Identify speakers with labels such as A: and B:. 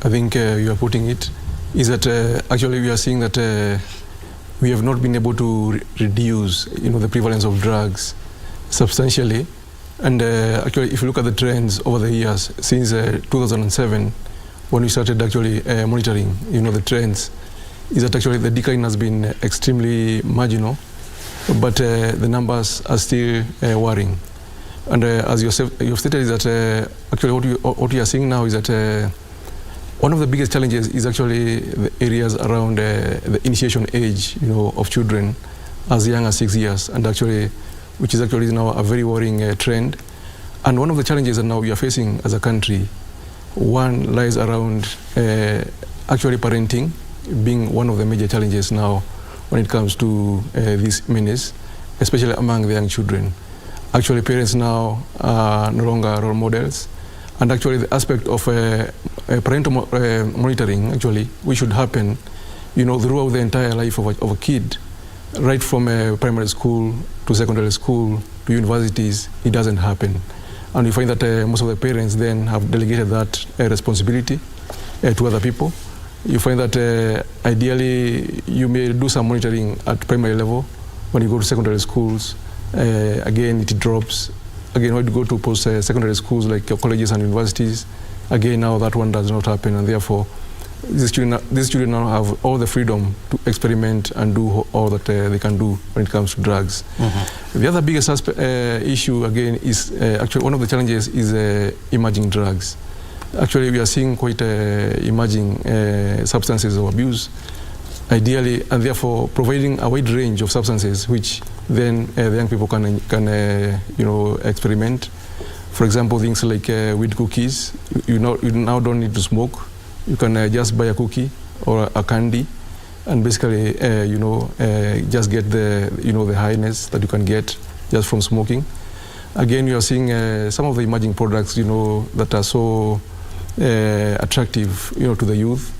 A: I think you are putting it, is that actually we are seeing that we have not been able to reduce, the prevalence of drugs substantially. And actually, if you look at the trends over the years, since 2007, when we started actually monitoring, the trends, is that actually the decline has been extremely marginal, but the numbers are still worrying. And as you've stated, is that actually what we are seeing now is that one of the biggest challenges is actually the areas around the initiation age, of children as young as 6 years, and actually, which is actually now a very worrying trend. And one of the challenges that now we are facing as a country, one lies around actually parenting being one of the major challenges now when it comes to this menace, especially among the young children. Actually, parents now are no longer role models, and actually the aspect of parental monitoring, actually, which should happen, throughout the entire life of a kid, right from primary school to secondary school to universities, it doesn't happen. And you find that most of the parents then have delegated that responsibility to other people. You find that ideally you may do some monitoring at primary level. When you go to secondary schools, again it drops. Again, when you go to post-secondary schools like colleges and universities, again now that one does not happen, and therefore these children now have all the freedom to experiment and do all that they can do when it comes to drugs. Mm-hmm. The other biggest issue again is actually one of the challenges is emerging drugs. Actually, we are seeing quite emerging substances of abuse, ideally, and therefore providing a wide range of substances which then the young people can experiment. For example, things like weed cookies. You now don't need to smoke. You can just buy a cookie or a candy, and basically, just get the highness that you can get just from smoking. Again, you are seeing some of the emerging products, that are so attractive, to the youth.